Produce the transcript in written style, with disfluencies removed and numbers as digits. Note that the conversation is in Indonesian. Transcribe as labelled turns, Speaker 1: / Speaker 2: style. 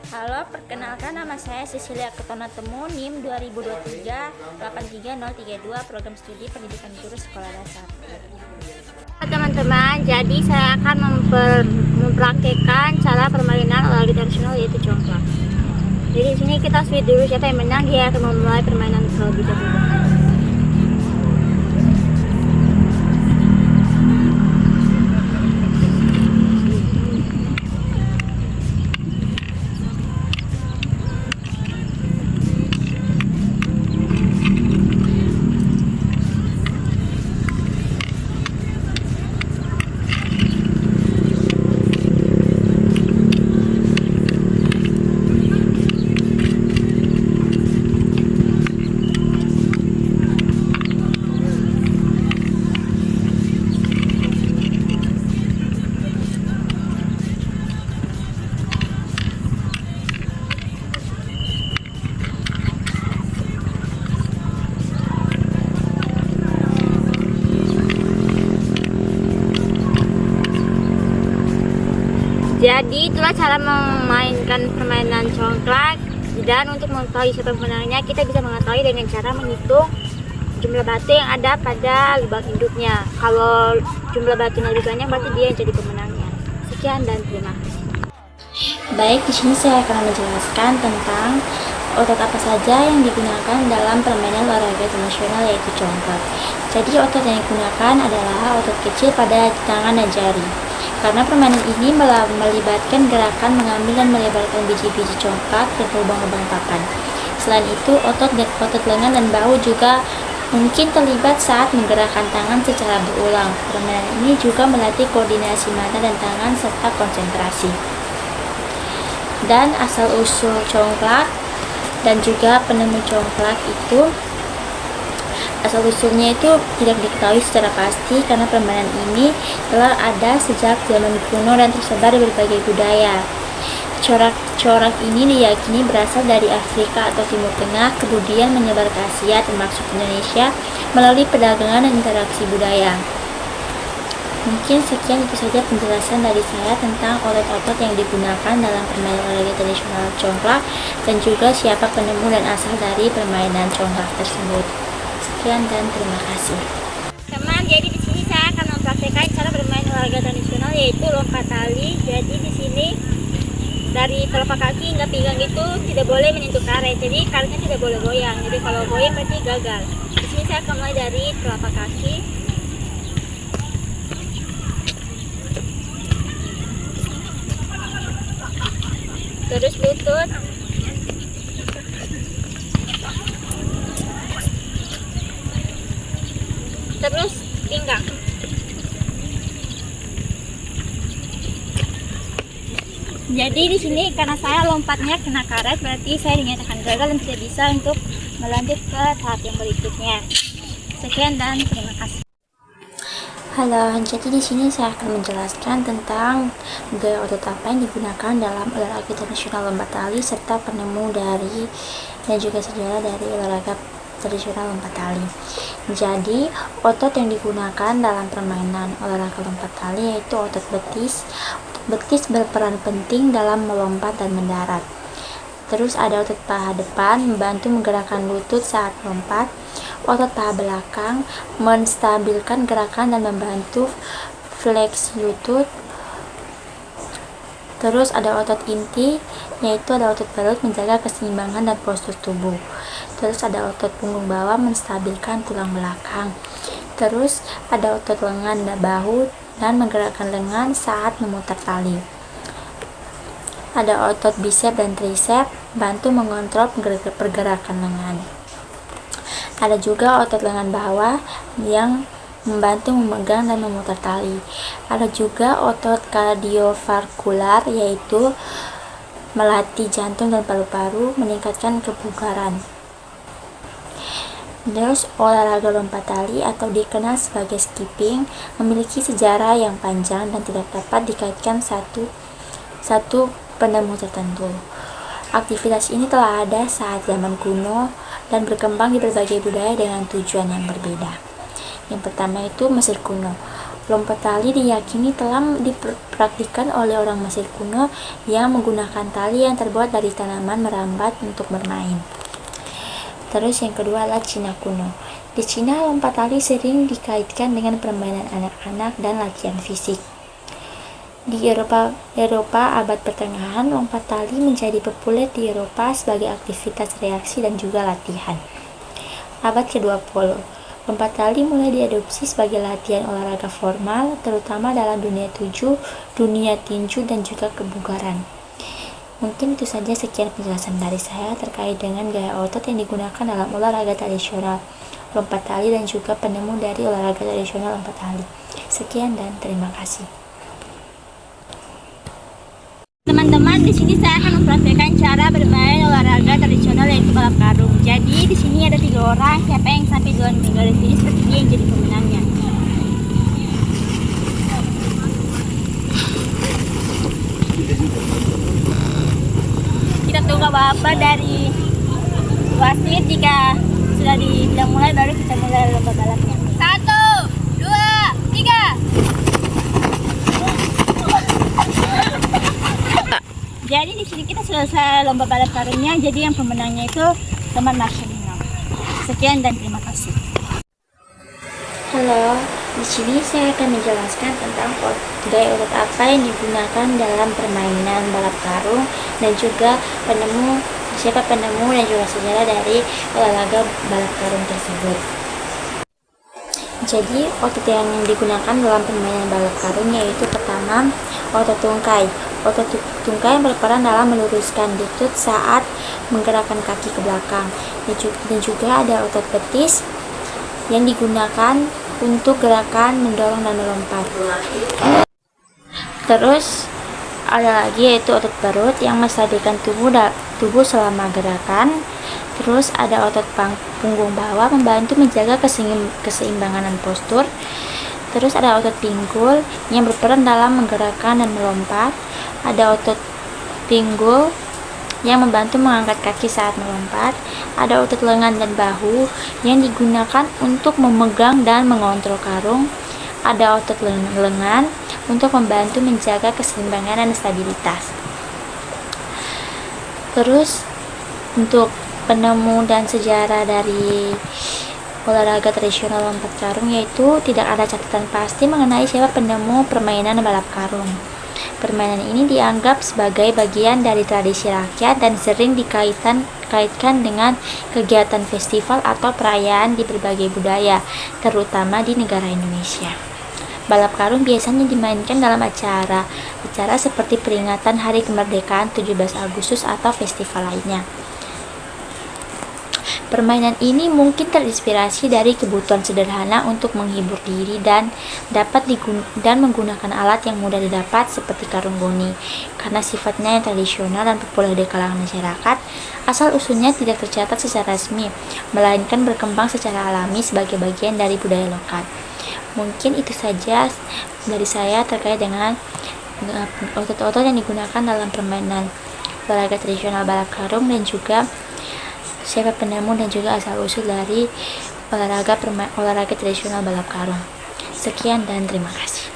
Speaker 1: Halo, perkenalkan nama saya Cecilia Ketona Temu, NIM 2023-83032, Program Studi Pendidikan Guru Sekolah Dasar. Teman-teman, jadi saya akan mempraktekkan cara permainan olahraga tradisional yaitu congklak. Jadi di sini kita switch dulu siapa yang menang, dia akan memulai permainan terlebih dahulu. Jadi itulah cara memainkan permainan congklak, dan untuk mengetahui siapa pemenangnya kita bisa mengetahui dengan cara menghitung jumlah batu yang ada pada lubang induknya. Kalau jumlah batunya lebih banyak berarti dia yang jadi pemenangnya. Sekian dan terima kasih. Baik, di sini saya akan menjelaskan tentang otot apa saja yang digunakan dalam permainan olahraga tradisional yaitu congklak. Jadi otot yang digunakan adalah otot kecil pada tangan dan jari. Karena permainan ini melibatkan gerakan mengambil dan melebarkan biji-biji congklak dan lubang-lubang papan. Selain itu, otot lengan dan bahu juga mungkin terlibat saat menggerakkan tangan secara berulang. Permainan ini juga melatih koordinasi mata dan tangan serta konsentrasi. Dan asal-usul congklak dan juga penemu congklak itu asal-usulnya itu tidak diketahui secara pasti karena permainan ini telah ada sejak zaman kuno dan tersebar di berbagai budaya. Corak-corak ini diyakini berasal dari Afrika atau Timur Tengah, kemudian menyebar ke Asia termasuk Indonesia melalui perdagangan dan interaksi budaya. Mungkin sekian itu saja penjelasan dari saya tentang otot-otot yang digunakan dalam permainan olahraga tradisional congklak dan juga siapa penemu dan asal dari permainan congklak tersebut. Sekian dan terima kasih. Teman, jadi di sini saya akan mempraktekkan cara bermain olahraga tradisional yaitu lompat tali. Jadi di sini dari telapak kaki hingga pinggang itu tidak boleh menyentuh karet. Jadi karetnya tidak boleh goyang. Jadi kalau goyang berarti gagal. Di sini saya akan mulai dari telapak kaki. Terus lutut. Terus pinggang. Jadi di sini karena saya lompatnya kena karet berarti saya dinyatakan gagal dan tidak bisa untuk melanjut ke tahap yang berikutnya. Sekian dan terima kasih. Halo, jadi di sini saya akan menjelaskan tentang gaya otot apa yang digunakan dalam olahraga tradisional lompat tali serta penemu dari dan juga sejarah dari olahraga tradisional lompat tali. Jadi, otot yang digunakan dalam permainan olahraga lompat tali yaitu otot betis. Otot betis berperan penting dalam melompat dan mendarat. Terus ada otot paha depan membantu menggerakkan lutut saat melompat. Otot paha belakang menstabilkan gerakan dan membantu fleksi lutut. Terus ada otot inti, yaitu ada otot perut menjaga keseimbangan dan postur tubuh. Terus ada otot punggung bawah menstabilkan tulang belakang. Terus ada otot lengan dan bahu dan menggerakkan lengan saat memutar tali. Ada otot bisep dan trisep bantu mengontrol pergerakan lengan. Ada juga otot lengan bawah yang membantu memegang dan memutar tali. Ada juga otot kardiovarkular yaitu melatih jantung dan paru-paru, meningkatkan kebugaran. Terus olahraga lompat tali atau dikenal sebagai skipping memiliki sejarah yang panjang dan tidak dapat dikaitkan satu penemu tertentu. Aktivitas ini telah ada saat zaman kuno dan berkembang di berbagai budaya dengan tujuan yang berbeda. Yang pertama itu Mesir kuno. Lompat tali diyakini telah dipraktikkan oleh orang Mesir kuno yang menggunakan tali yang terbuat dari tanaman merambat untuk bermain. Terus yang kedua adalah Cina kuno. Di Cina, lompat tali sering dikaitkan dengan permainan anak-anak dan latihan fisik. Di Eropa abad pertengahan, lompat tali menjadi populer di Eropa sebagai aktivitas reaksi dan juga latihan. Abad ke-20, lompat tali mulai diadopsi sebagai latihan olahraga formal, terutama dalam dunia tinju dan juga kebugaran. Mungkin itu saja sekian penjelasan dari saya terkait dengan gaya otot yang digunakan dalam olahraga tradisional lompat tali dan juga penemu dari olahraga tradisional lompat tali. Sekian dan terima kasih. Teman-teman, di sini saya akan mempraktikkan cara bermain olahraga tradisional yaitu balap karung. Jadi di sini ada 3 orang, siapa yang sampai duluan meninggal di sini seperti dia yang jadi pemenangnya. Kita tunggu apa dari wasit, jika sudah dibilang mulai baru kita mulai lomba balapnya. 1, 2, 3. Jadi di sini kita selesai lomba balap karungnya. Jadi yang pemenangnya itu teman Marcelino. Sekian dan terima kasih. Halo, di sini saya akan menjelaskan tentang gaya otot apa yang digunakan dalam permainan balap karung dan juga siapa penemu dan juga sejarah dari olahraga balap karung tersebut. Jadi otot yang digunakan dalam permainan balap karung yaitu pertama otot tungkai. Otot tungkai berperan dalam meluruskan lutut saat menggerakkan kaki ke belakang. Dan juga ada otot betis yang digunakan untuk gerakan mendorong dan melompat. Terus ada lagi yaitu otot perut yang menstabilkan tubuh selama gerakan. Terus ada otot punggung bawah membantu menjaga keseimbangan postur. Terus ada otot pinggul yang berperan dalam menggerakkan dan melompat. Ada otot pinggul yang membantu mengangkat kaki saat melompat. Ada otot lengan dan bahu yang digunakan untuk memegang dan mengontrol karung. Ada otot lengan untuk membantu menjaga keseimbangan dan stabilitas. Terus untuk penemu dan sejarah dari olahraga tradisional lompat karung yaitu tidak ada catatan pasti mengenai siapa penemu permainan balap karung. Permainan ini dianggap sebagai bagian dari tradisi rakyat dan sering dikaitkan dengan kegiatan festival atau perayaan di berbagai budaya, terutama di negara Indonesia. Balap karung biasanya dimainkan dalam acara seperti peringatan Hari Kemerdekaan 17 Agustus atau festival lainnya. Permainan ini mungkin terinspirasi dari kebutuhan sederhana untuk menghibur diri dan menggunakan alat yang mudah didapat seperti karung goni. Karena sifatnya yang tradisional dan populer di kalangan masyarakat, asal-usulnya tidak tercatat secara resmi, melainkan berkembang secara alami sebagai bagian dari budaya lokal. Mungkin itu saja dari saya terkait dengan otot-otot yang digunakan dalam permainan olahraga tradisional balap karung dan juga siapa penemu dan juga asal-usul dari olahraga tradisional balap karung. Sekian dan terima kasih.